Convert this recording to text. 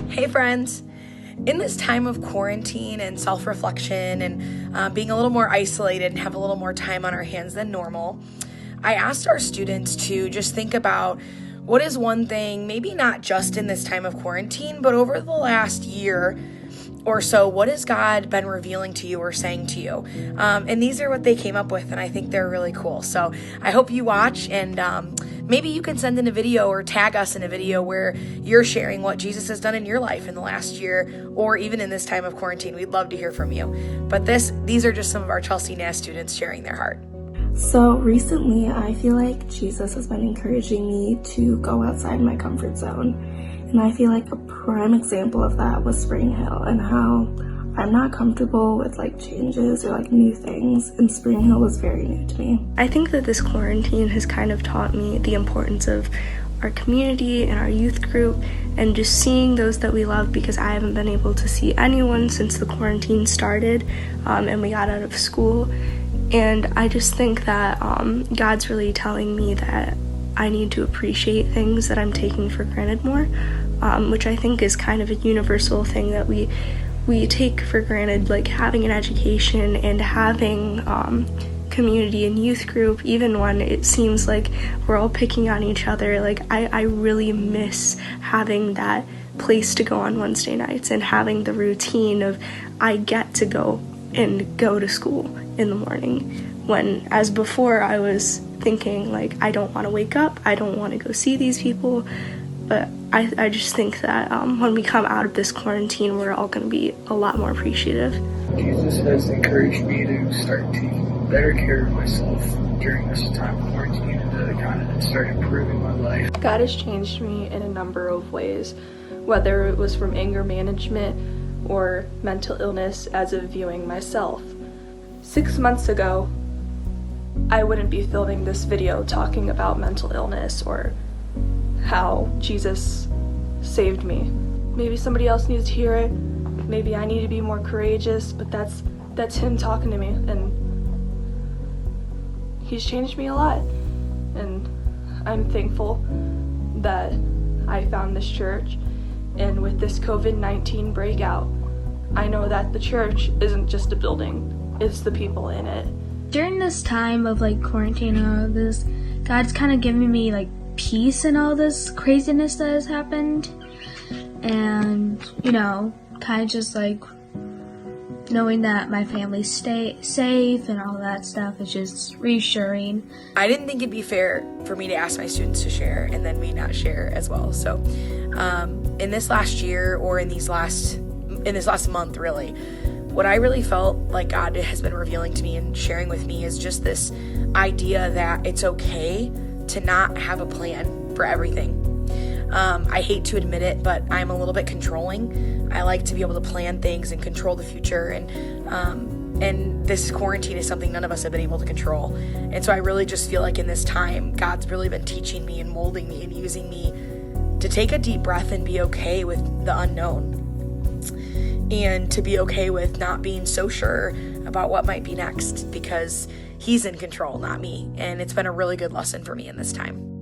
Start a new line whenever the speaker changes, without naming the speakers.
Hey friends, in this time of quarantine and self-reflection and being a little more isolated and have a little more time on our hands than normal, I asked our students to just think about what is one thing, maybe not just in this time of quarantine, but over the last year or so, what has God been revealing to you or saying to you? And these are what they came up with, and I think they're really cool. So I hope you watch, and maybe you can send in a video or tag us in a video where you're sharing what Jesus has done in your life in the last year, or even in this time of quarantine. We'd love to hear from you. But these are just some of our Chelsea Naz students sharing their heart.
So recently, I feel like Jesus has been encouraging me to go outside my comfort zone. And I feel like a prime example of that was Spring Hill, and how I'm not comfortable with changes or new things, and Spring Hill was very new to me.
I think that this quarantine has kind of taught me the importance of our community and our youth group and just seeing those that we love, because I haven't been able to see anyone since the quarantine started and we got out of school. And I just think that God's really telling me that I need to appreciate things that I'm taking for granted more, which I think is kind of a universal thing that we take for granted, like having an education and having community and youth group, even when it seems like we're all picking on each other. I really miss having that place to go on Wednesday nights and having the routine of I get to go to school in the morning, when as before I was thinking I don't want to wake up, I don't want to go see these people. But I just think that when we come out of this quarantine, we're all going to be a lot more appreciative.
Jesus has encouraged me to start taking better care of myself during this time of quarantine and to kind of start improving my life.
God has changed me in a number of ways, whether it was from anger management or mental illness as of viewing myself. 6 months ago, I wouldn't be filming this video talking about mental illness or how Jesus saved me. Maybe somebody else needs to hear it. Maybe I need to be more courageous, but that's him talking to me, and he's changed me a lot. And I'm thankful that I found this church, and with this COVID-19 breakout, I know that the church isn't just a building, it's the people in it.
During this time of quarantine and all this, God's kind of giving me peace in all this craziness that has happened, and kind of just knowing that my family stay safe and all that stuff is just reassuring.
I didn't think it'd be fair for me to ask my students to share and then me not share as well. So in this last year, or in this last month really, what I really felt like God has been revealing to me and sharing with me is just this idea that it's okay to not have a plan for everything. I hate to admit it, but I'm a little bit controlling. I like to be able to plan things and control the future, and this quarantine is something none of us have been able to control. And so I really just feel like in this time, God's really been teaching me and molding me and using me to take a deep breath and be okay with the unknown, and to be okay with not being so sure about what might be next, because he's in control, not me. And it's been a really good lesson for me in this time.